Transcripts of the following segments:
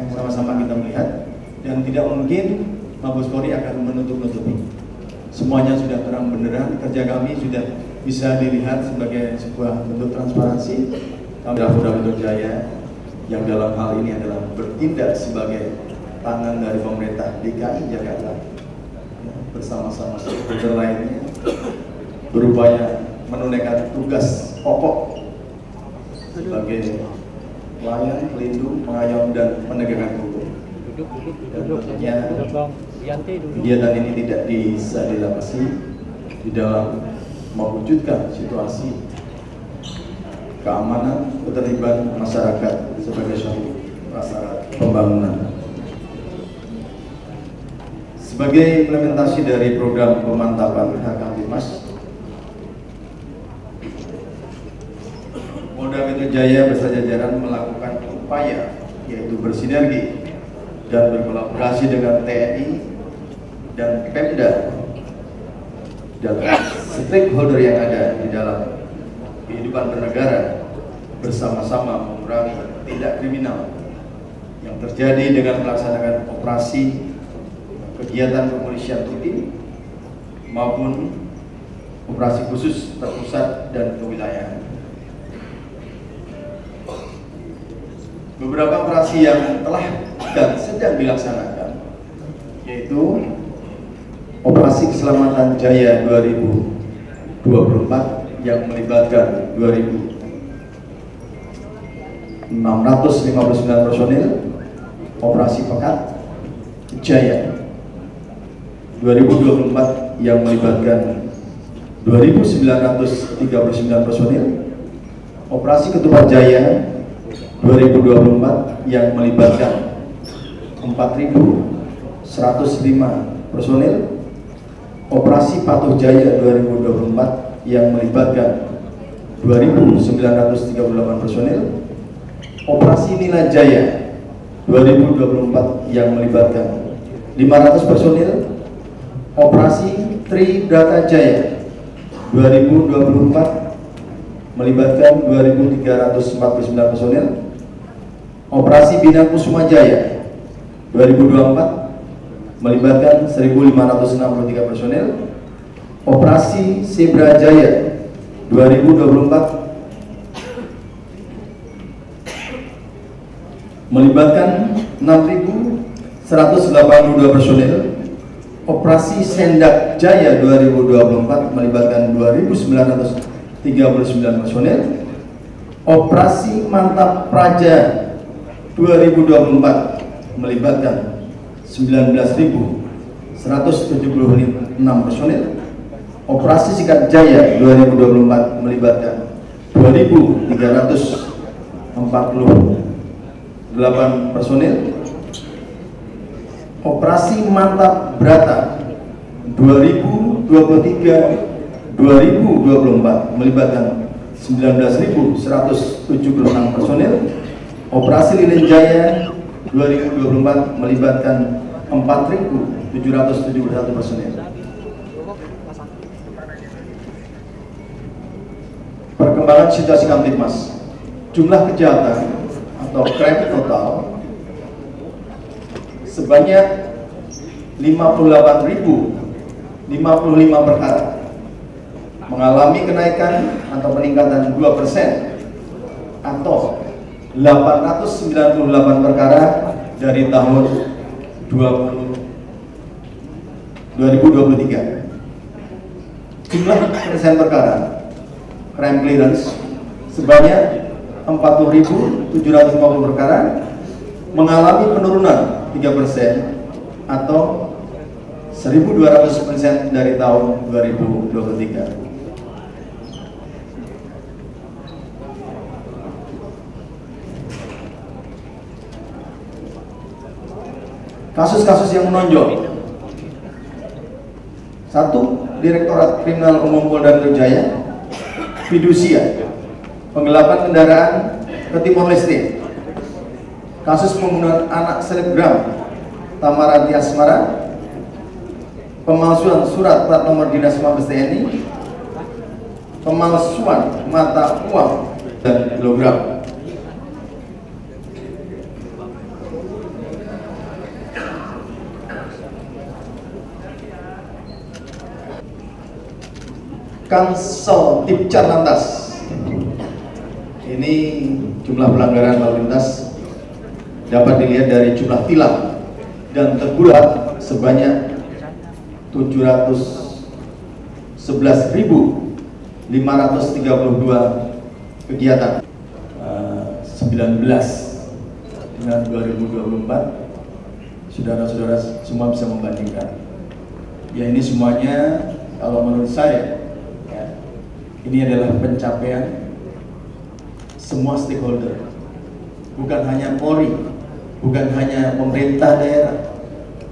yang sama-sama kita melihat, dan tidak mungkin Mabes Polri akan menutup-nutupi. Semuanya sudah terang benderang, kerja kami sudah bisa dilihat sebagai sebuah bentuk transparansi. Polda Metro Jaya yang dalam hal ini adalah bertindak sebagai tangan dari pemerintah DKI Jakarta, bersama-sama stakeholder lainnya berupaya menunaikan tugas pokok sebagai pelayan, pelindung, pengayom, dan penegakkan hukum. Dan tentunya kegiatan ini tidak bisa dilepasi di dalam mewujudkan situasi keamanan, ketertiban masyarakat sebagai suatu prasyarat pembangunan. Sebagai implementasi dari program pemantapan hak Kamtibmas, Polda Metro Jaya beserta jajaran melakukan upaya yaitu bersinergi dan berkolaborasi dengan TNI dan Pemda dan stakeholder yang ada di dalam kehidupan bernegara, bersama-sama mengurangi tindak kriminal yang terjadi dengan melaksanakan operasi kegiatan kepolisian rutin maupun operasi khusus terpusat dan kewilayahan. Beberapa operasi yang telah dan sedang dilaksanakan yaitu Operasi Keselamatan Jaya 2024 yang melibatkan 2.659 personil, Operasi Pekat Jaya 2024 yang melibatkan 2.939 personil, Operasi Ketupat Jaya 2024 yang melibatkan 4.105 personil, Operasi Patuh Jaya 2024 yang melibatkan 2.938 personil, Operasi Nila Jaya 2024 yang melibatkan 500 personil, Operasi Tribrata Jaya 2024 melibatkan 2.349 personil, Operasi Bina Kusuma Jaya 2024 melibatkan 1.563 personil, Operasi Zebra Jaya 2024 melibatkan 6.182 personil, Operasi Sendak Jaya 2024 melibatkan 2.939 personil, Operasi Mantap Praja 2024 melibatkan 19.176 personil, Operasi Sikat Jaya 2024 melibatkan 2.348 personil, Operasi Mantap Brata 2023-2024 melibatkan 19.176 personil, Operasi Lilin Jaya 2024 melibatkan 4.771 personil. Perkembangan situasi Kamtibmas, jumlah kejahatan atau crime total sebanyak 58.055 perkara, mengalami kenaikan atau peningkatan 2% atau 898 perkara dari tahun 2023. Jumlah penyelesaian perkara crime clearance sebanyak 40.750 perkara, mengalami penurunan 3% atau 1.200% dari tahun 2023. Kasus-kasus yang menonjol: 1. Direktorat Kriminal Umum Polda Metro Jaya, fidusia, penggelapan kendaraan ke Timor Leste, kasus pembunuhan anak selebgram Tamaranti Asmara, pemalsuan surat plat nomor dinas Mabes TNI, pemalsuan mata uang dan kilogram. Kansel Tipcar Lantas. Ini jumlah pelanggaran lalu lintas dapat dilihat dari jumlah tilang dan teguran sebanyak 711.532 kegiatan. 19 dengan 2024, saudara-saudara semua bisa membandingkan. Ya, ini semuanya kalau menurut saya ya, ini adalah pencapaian semua stakeholder, bukan hanya Polri, bukan hanya pemerintah daerah,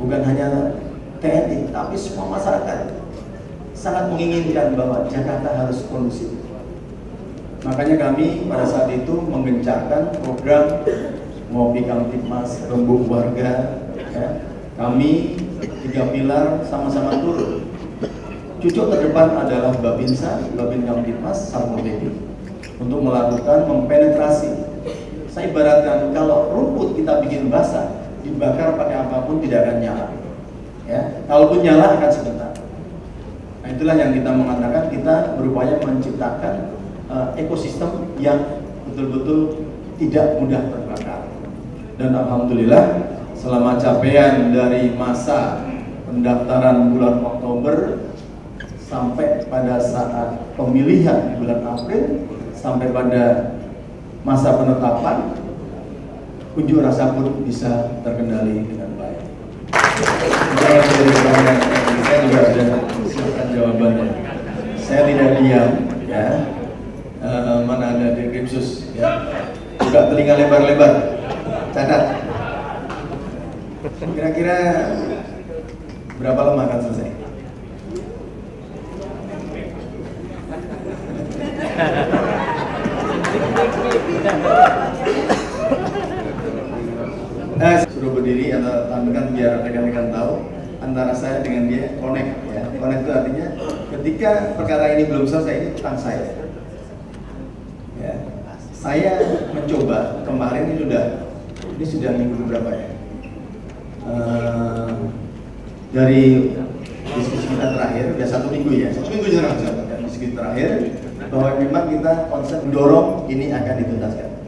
bukan hanya TNI, tapi semua masyarakat sangat menginginkan bahwa Jakarta harus kondusif. Makanya kami pada saat itu menggencarkan program Ngopi Kamtipmas, Rembuk Warga ya. Kami 3 pilar sama-sama turun. Cucuk terdepan adalah Babinsa, Babin Kamtipmas, Satpol PP untuk melakukan mempenetrasi. Saya ibaratkan kalau rumput kita bikin basah, dibakar pakai apapun tidak akan nyala ya. Kalaupun nyala akan sebentar. Nah, itulah yang kita mengatakan, kita berupaya menciptakan ekosistem yang betul-betul tidak mudah terbakar. Dan alhamdulillah selama capaian dari masa pendaftaran bulan Oktober sampai pada saat pemilihan bulan April sampai pada masa penetapan, unjuk rasa pun bisa terkendali dengan baik. Saya juga sudah siapkan jawabannya. Saya tidak diam ya. Mana ada di Krimsus ya, buka telinga lebar-lebar, catat. Kira-kira berapa lama akan selesai? Suruh berdiri atau tampilkan biar rekan-rekan tahu antara saya dengan dia connect ya. Connect itu artinya ketika perkara ini belum selesai, ini tentang saya. Ya, saya mencoba kemarin ini sudah minggu berapa ya? Dari diskusi kita terakhir, ya 1 minggu ya, 1 minggu jarang diskusi terakhir bahwa memang kita konsep mendorong ini akan dituntaskan.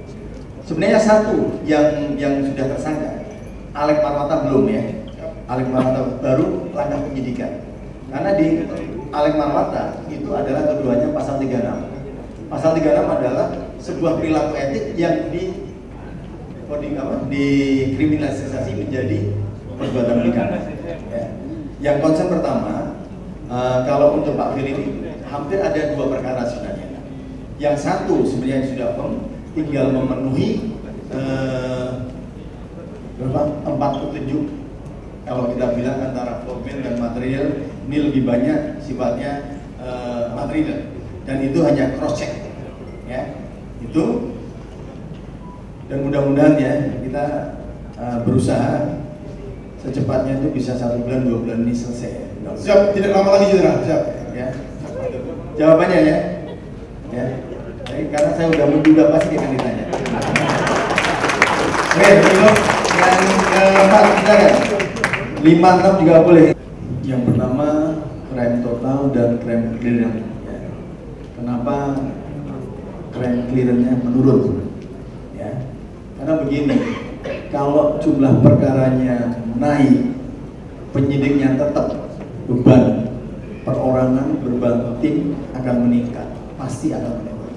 Sebenarnya satu yang sudah tersangka, Alek Marwata belum ya, Alek Marwata baru langkah penyidikan. Karena di Alek Marwata itu adalah keduanya pasal 36. Pasal 36 adalah sebuah perilaku etik yang dikriminalisasi menjadi perbuatan pidana. Ya. Yang konsen pertama, kalau untuk Pak Firly ini hampir ada 2 perkara sebenarnya. Yang satu sebenarnya sudah tinggal memenuhi 47. Kalau kita bilang antara formal dan material, ini lebih banyak sifatnya material. Dan itu hanya cross check ya, itu, dan mudah-mudahan ya kita berusaha secepatnya itu bisa 1 bulan 2 bulan ini selesai ya. Siap, tidak lama lagi Jenderal, siap ya. Jawabannya ya ya. Jadi, karena saya udah menduga pasti akan ditanya. Oke, untuk yang keempat kita kan 5-6 juga boleh. Yang pertama crime total dan crime clearance. Kenapa crime clearance-nya menurun? Ya, karena begini, kalau jumlah perkaranya naik, penyidiknya tetap, beban perorangan, beban tim akan meningkat, pasti akan meningkat.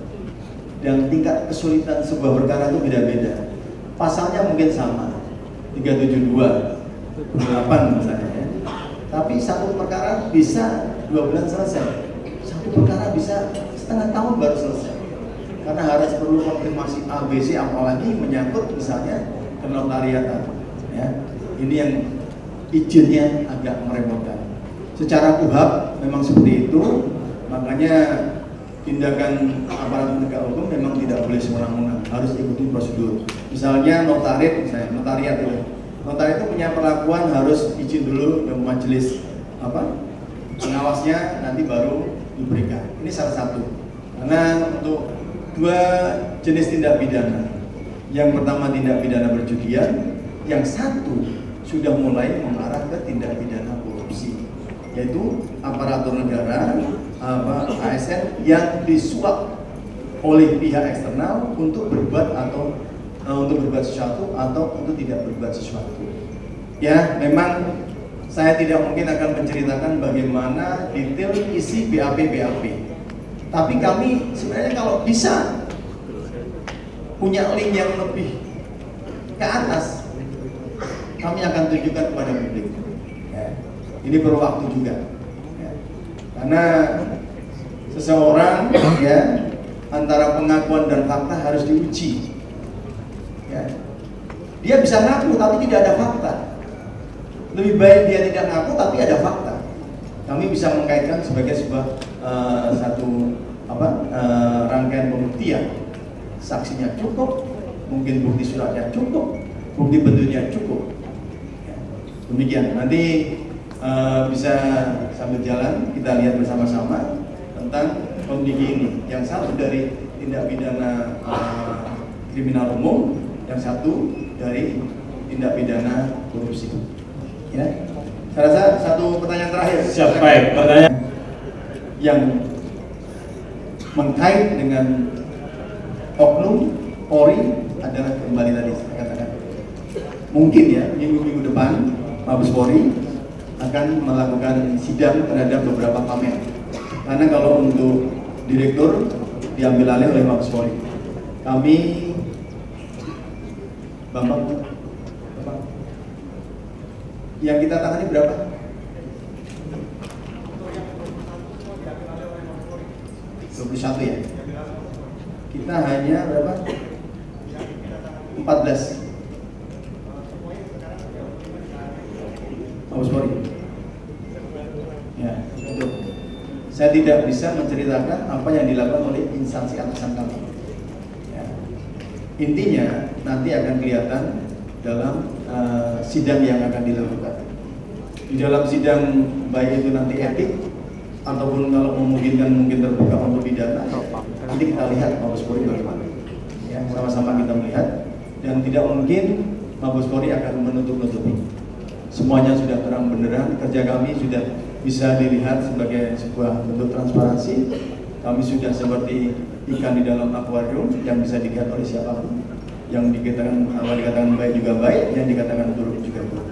Dan tingkat kesulitan sebuah perkara itu beda-beda. Pasalnya mungkin sama, 372, 8 misalnya ya. Tapi satu perkara bisa 2 bulan selesai, satu perkara bisa setengah tahun baru selesai, karena harus perlu konfirmasi ABC, apalagi menyangkut misalnya kenotariatan ya. Ini yang izinnya agak merepotkan. Secara KUHP memang seperti itu, makanya tindakan aparat penegak hukum memang tidak boleh semena-mena, harus ikuti prosedur. Misalnya notariat itu punya perlakuan harus izin dulu ke majelis pengawasnya, nanti baru diberikan. Ini salah satu. Karena untuk 2 jenis tindak pidana, yang pertama tindak pidana perjudian, yang satu sudah mulai mengarah ke tindak pidana korupsi, yaitu aparatur negara ASN yang disuap oleh pihak eksternal untuk berbuat atau untuk berbuat sesuatu atau untuk tidak berbuat sesuatu. Ya, memang saya tidak mungkin akan menceritakan bagaimana detail isi BAP. Tapi kami sebenarnya kalau bisa punya link yang lebih ke atas, kami akan tunjukkan kepada publik. Ya. Ini perlu waktu juga. Ya. Karena seseorang ya antara pengakuan dan fakta harus diuji. Ya. Dia bisa ngaku tapi tidak ada fakta. Lebih baik dia tidak ngaku tapi ada fakta. Kami bisa mengkaitkan sebagai sebuah rangkaian pembuktian. Saksinya cukup, mungkin bukti suratnya cukup, bukti bentuknya cukup. Ya. Demikian. Nanti bisa sambil jalan kita lihat bersama-sama tentang kondisi ini. Yang satu dari tindak pidana kriminal umum, yang satu dari tindak pidana korupsi. Ya, saya rasa satu pertanyaan terakhir. Siapa pertanyaan yang mengkait dengan oknum Polri adalah kembali tadi saya katakan. Mungkin ya minggu depan Mabes Polri akan melakukan sidang terhadap beberapa pamer. Karena kalau untuk direktur diambil alih oleh Mabes Polri. Kami Bambang yang kita tangani berapa? Satu ya. Kita hanya berapa? 14. Mabes Polri. Ya, itu. Saya tidak bisa menceritakan apa yang dilakukan oleh instansi atasan kami. Ya. Intinya nanti akan kelihatan dalam sidang yang akan dilakukan. Di dalam sidang baik itu nanti etik ataupun kalau memungkinkan mungkin terbuka untuk pidana. Nanti kita lihat Mabes Polri bagaimana. Ya, sama-sama kita melihat dan tidak mungkin Mabes Polri akan menutup-nutupi. Semuanya sudah terang benderang, kerja kami sudah bisa dilihat sebagai sebuah bentuk transparansi. Kami sudah seperti ikan di dalam akuarium yang bisa dilihat oleh siapapun. Yang dikatakan baik juga baik, yang dikatakan buruk juga buruk.